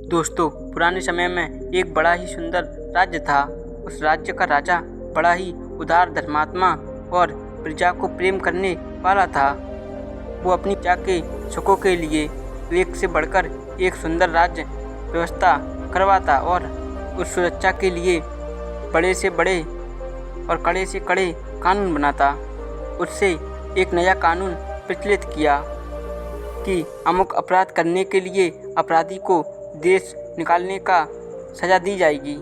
दोस्तों, पुराने समय में एक बड़ा ही सुंदर राज्य था। उस राज्य का राजा बड़ा ही उदार, धर्मात्मा और प्रजा को प्रेम करने वाला था। वो अपनी प्रजा के सुखों के लिए एक से बढ़कर एक सुंदर राज्य व्यवस्था करवाता और उस सुरक्षा के लिए बड़े से बड़े और कड़े से कड़े कानून बनाता। उससे एक नया कानून प्रचलित किया कि अमुक अपराध करने के लिए अपराधी को देश निकालने का सज़ा दी जाएगी।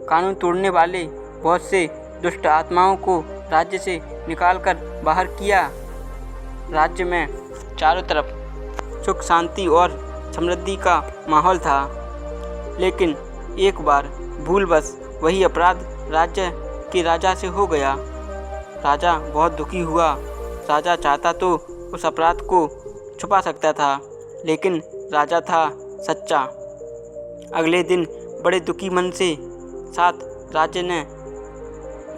कानून तोड़ने वाले बहुत से दुष्ट आत्माओं को राज्य से निकालकर बाहर किया। राज्य में चारों तरफ सुख, शांति और समृद्धि का माहौल था। लेकिन एक बार भूलवश वही अपराध राज्य के राजा से हो गया। राजा बहुत दुखी हुआ। राजा चाहता तो उस अपराध को छुपा सकता था, लेकिन राजा था सच्चा। अगले दिन बड़े दुखी मन से साथ राज्य ने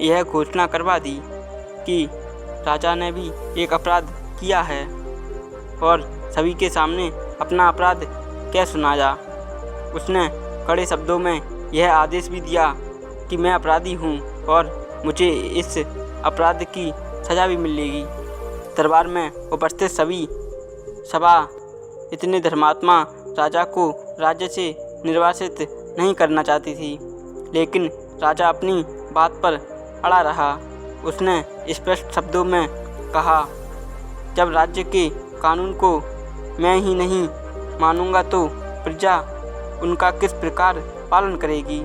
यह घोषणा करवा दी कि राजा ने भी एक अपराध किया है और सभी के सामने अपना अपराध कह सुनाया। उसने कड़े शब्दों में यह आदेश भी दिया कि मैं अपराधी हूँ और मुझे इस अपराध की सज़ा भी मिलेगी। दरबार में उपस्थित सभी सभा इतने धर्मात्मा राजा को राज्य से निर्वासित नहीं करना चाहती थी, लेकिन राजा अपनी बात पर अड़ा रहा। उसने स्पष्ट शब्दों में कहा, जब राज्य के कानून को मैं ही नहीं मानूंगा तो प्रजा उनका किस प्रकार पालन करेगी।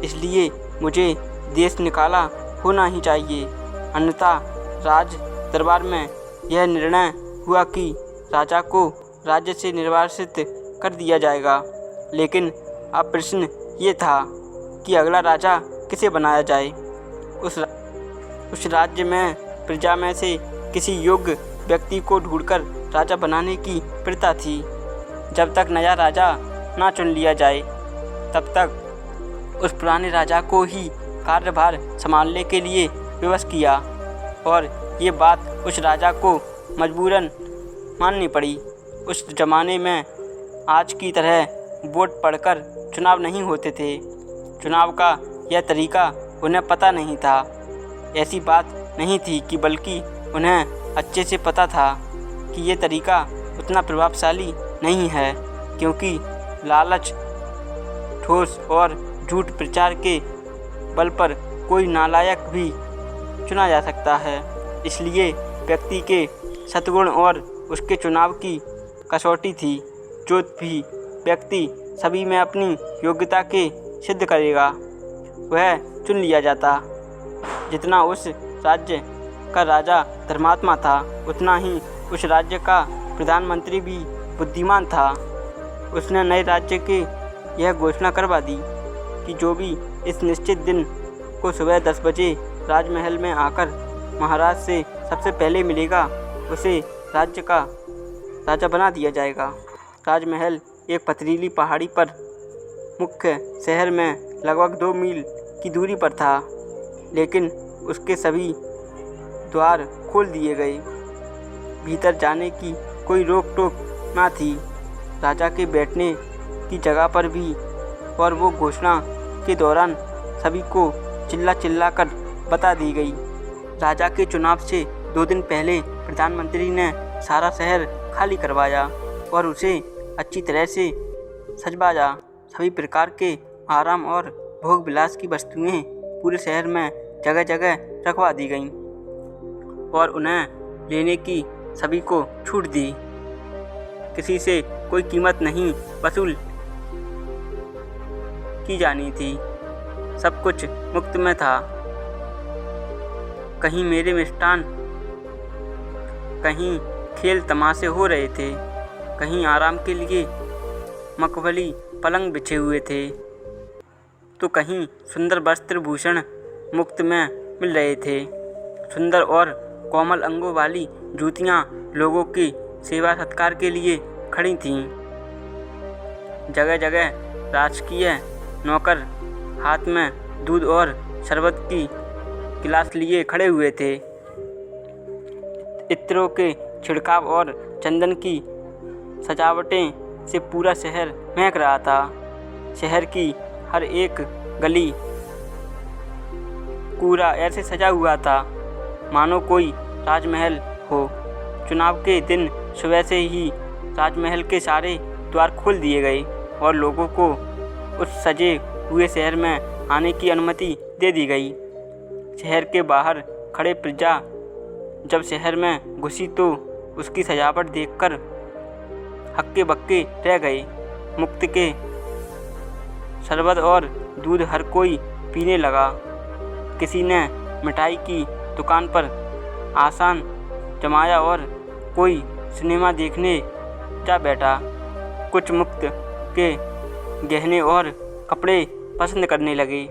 इसलिए मुझे देश निकाला होना ही चाहिए, अन्यथा राज दरबार में यह निर्णय हुआ कि राजा को राज्य से निर्वासित कर दिया जाएगा। लेकिन अब प्रश्न ये था कि अगला राजा किसे बनाया जाए। उस राज्य में प्रजा में से किसी योग्य व्यक्ति को ढूंढकर राजा बनाने की प्रथा थी। जब तक नया राजा ना चुन लिया जाए, तब तक उस पुराने राजा को ही कार्यभार संभालने के लिए विवश किया और ये बात उस राजा को मजबूरन माननी पड़ी। उस ज़माने में आज की तरह वोट पढ़कर चुनाव नहीं होते थे। चुनाव का यह तरीका उन्हें पता नहीं था। ऐसी बात नहीं थी कि बल्कि उन्हें अच्छे से पता था कि ये तरीका उतना प्रभावशाली नहीं है, क्योंकि लालच, ठोस और झूठ प्रचार के बल पर कोई नालायक भी चुना जा सकता है। इसलिए व्यक्ति के सद्गुण और उसके चुनाव की कसौटी थी। जो भी व्यक्ति सभी में अपनी योग्यता के सिद्ध करेगा, वह चुन लिया जाता। जितना उस राज्य का राजा धर्मात्मा था, उतना ही उस राज्य का प्रधानमंत्री भी बुद्धिमान था। उसने नए राज्य के यह घोषणा करवा दी कि जो भी इस निश्चित दिन को सुबह 10 बजे राजमहल में आकर महाराज से सबसे पहले मिलेगा, उसे राज्य का राजा बना दिया जाएगा। राजमहल एक पथरीली पहाड़ी पर मुख्य शहर में लगभग 2 मील की दूरी पर था, लेकिन उसके सभी द्वार खोल दिए गए। भीतर जाने की कोई रोक टोक ना थी। राजा के बैठने की जगह पर भी और वो घोषणा के दौरान सभी को चिल्ला कर बता दी गई। राजा के चुनाव से 2 दिन पहले प्रधानमंत्री ने सारा शहर खाली करवाया और उसे अच्छी तरह से सजवाया। सभी प्रकार के आराम और भोग विलास की वस्तुएं पूरे शहर में जगह जगह रखवा दी गईं और उन्हें लेने की सभी को छूट दी। किसी से कोई कीमत नहीं वसूल की जानी थी। सब कुछ मुफ्त में था। कहीं मेरे मिष्ठान, कहीं खेल तमाशे हो रहे थे, कहीं आराम के लिए मखमली पलंग बिछे हुए थे, तो कहीं सुंदर वस्त्र भूषण मुफ्त में मिल रहे थे। सुंदर और कोमल अंगों वाली जूतियाँ लोगों की सेवा सत्कार के लिए खड़ी थीं। जगह जगह राजकीय नौकर हाथ में दूध और शरबत की गिलास लिए खड़े हुए थे। इत्रों के छिड़काव और चंदन की सजावटें से पूरा शहर महक रहा था। शहर की हर एक गली कूड़ा ऐसे सजा हुआ था मानो कोई राजमहल हो। चुनाव के दिन सुबह से ही राजमहल के सारे द्वार खोल दिए गए और लोगों को उस सजे हुए शहर में आने की अनुमति दे दी गई। शहर के बाहर खड़े प्रजा जब शहर में घुसी तो उसकी सजावट देखकर हक्के बक्के रह गए। मुफ्त के शरबत और दूध हर कोई पीने लगा। किसी ने मिठाई की दुकान पर आसन जमाया और कोई सिनेमा देखने जा बैठा। कुछ मुफ्त के गहने और कपड़े पसंद करने लगे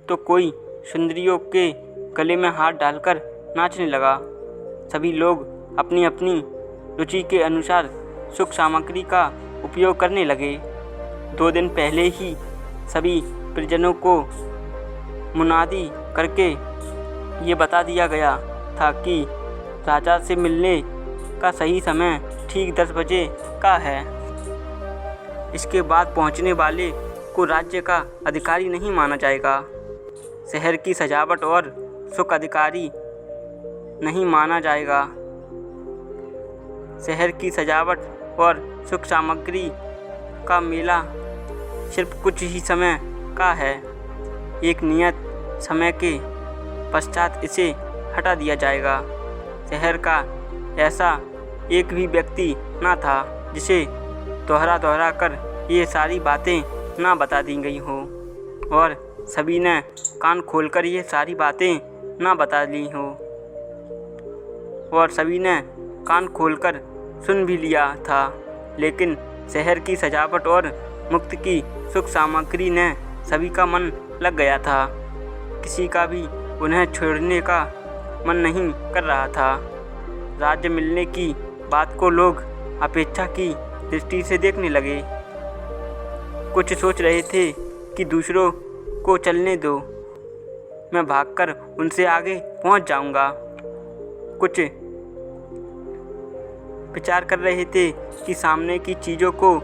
तो कोई सुंदरियों के गले में हाथ डालकर नाचने लगा। सभी लोग अपनी अपनी रुचि के अनुसार सुख सामग्री का उपयोग करने लगे। 2 दिन पहले ही सभी परिजनों को मुनादी करके ये बता दिया गया था कि राजा से मिलने का सही समय ठीक 10 बजे का है। इसके बाद पहुंचने वाले को राज्य का अधिकारी नहीं माना जाएगा। शहर की सजावट और सुख अधिकारी नहीं माना जाएगा। शहर की सजावट और सुख सामग्री का मेला सिर्फ कुछ ही समय का है। एक नियत समय के पश्चात इसे हटा दिया जाएगा। शहर का ऐसा एक भी व्यक्ति ना था जिसे दोहरा कर ये सारी बातें ना बता दी गई हो और सभी ने कान खोलकर ये सारी बातें ना बता ली हो और सभी ने कान खोलकर सुन भी लिया था। लेकिन शहर की सजावट और मुफ्त की सुख सामग्री ने सभी का मन लग गया था। किसी का भी उन्हें छोड़ने का मन नहीं कर रहा था। राज्य मिलने की बात को लोग अपेक्षा की दृष्टि से देखने लगे। कुछ सोच रहे थे कि दूसरों को चलने दो, मैं भागकर उनसे आगे पहुंच जाऊंगा। कुछ विचार कर रहे थे कि सामने की चीज़ों को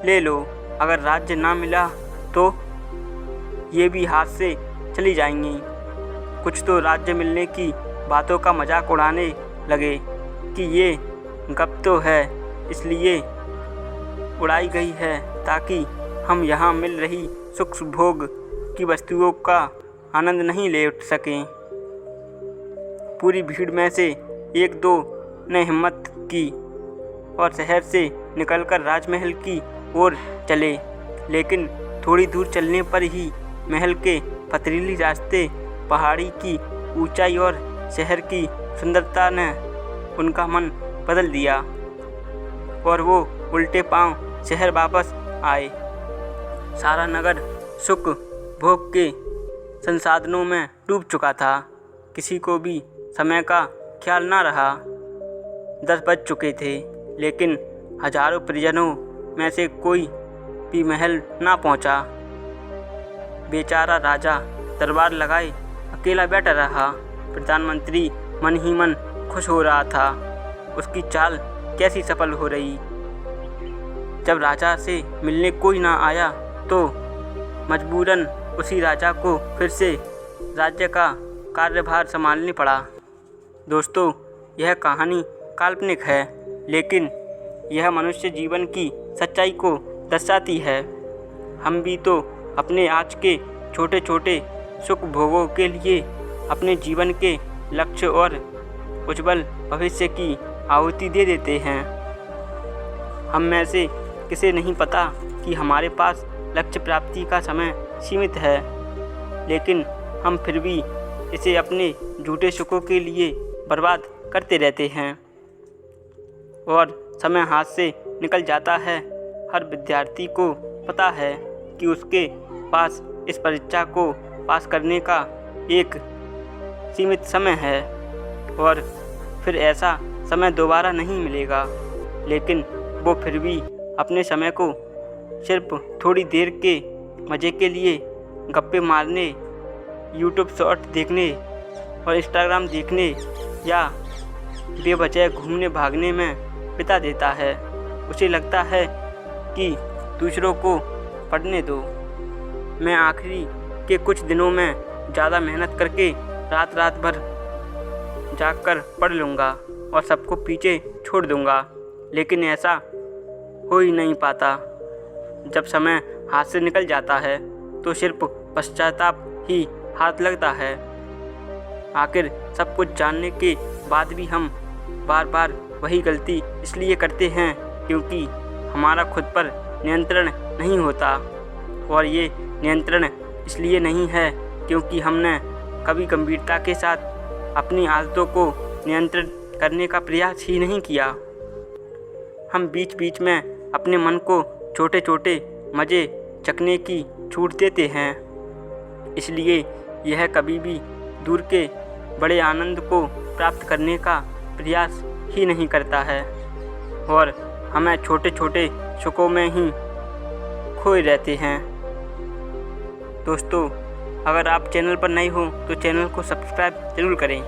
ले लो, अगर राज्य ना मिला तो ये भी हाथ से चली जाएंगी। कुछ तो राज्य मिलने की बातों का मजाक उड़ाने लगे कि ये गप तो है इसलिए उड़ाई गई है ताकि हम यहाँ मिल रही सुख भोग की वस्तुओं का आनंद नहीं ले उठ सकें। पूरी भीड़ में से 1-2 ने हिम्मत की और शहर से निकलकर राजमहल की ओर चले। लेकिन थोड़ी दूर चलने पर ही महल के पथरीली रास्ते, पहाड़ी की ऊंचाई और शहर की सुंदरता ने उनका मन बदल दिया और वो उल्टे पांव शहर वापस आए। सारा नगर सुख भोग के संसाधनों में डूब चुका था। किसी को भी समय का ख्याल ना रहा। 10 बज चुके थे लेकिन हजारों परिजनों में से कोई भी महल ना पहुंचा। बेचारा राजा दरबार लगाए अकेला बैठा रहा। प्रधानमंत्री मन ही मन खुश हो रहा था। उसकी चाल कैसी सफल हो रही। जब राजा से मिलने कोई ना आया तो मजबूरन उसी राजा को फिर से राज्य का कार्यभार संभालने पड़ा। दोस्तों, यह कहानी काल्पनिक है लेकिन यह मनुष्य जीवन की सच्चाई को दर्शाती है। हम भी तो अपने आज के छोटे छोटे सुख भोगों के लिए अपने जीवन के लक्ष्य और उज्जवल भविष्य की आहुति दे देते हैं। हम में से किसे नहीं पता कि हमारे पास लक्ष्य प्राप्ति का समय सीमित है, लेकिन हम फिर भी इसे अपने झूठे सुखों के लिए बर्बाद करते रहते हैं और समय हाथ से निकल जाता है। हर विद्यार्थी को पता है कि उसके पास इस परीक्षा को पास करने का एक सीमित समय है और फिर ऐसा समय दोबारा नहीं मिलेगा, लेकिन वो फिर भी अपने समय को सिर्फ थोड़ी देर के मज़े के लिए गप्पे मारने, यूट्यूब शॉर्ट देखने और इंस्टाग्राम देखने या बेवजह घूमने भागने में बिता देता है। उसे लगता है कि दूसरों को पढ़ने दो, मैं आखिरी के कुछ दिनों में ज़्यादा मेहनत करके रात रात भर जागकर पढ़ लूँगा और सबको पीछे छोड़ दूँगा, लेकिन ऐसा हो ही नहीं पाता। जब समय हाथ से निकल जाता है तो सिर्फ पश्चाताप ही हाथ लगता है। आखिर सब कुछ जानने के बाद भी हम बार बार वही गलती इसलिए करते हैं क्योंकि हमारा खुद पर नियंत्रण नहीं होता, और ये नियंत्रण इसलिए नहीं है क्योंकि हमने कभी गंभीरता के साथ अपनी आदतों को नियंत्रित करने का प्रयास ही नहीं किया। हम बीच बीच में अपने मन को छोटे छोटे मज़े चखने की छूट देते हैं, इसलिए यह कभी भी दूर के बड़े आनंद को प्राप्त करने का प्रयास ही नहीं करता है और हमें छोटे छोटे सुखों में ही खोए रहते हैं। दोस्तों, अगर आप चैनल पर नए हो तो चैनल को सब्सक्राइब ज़रूर करें।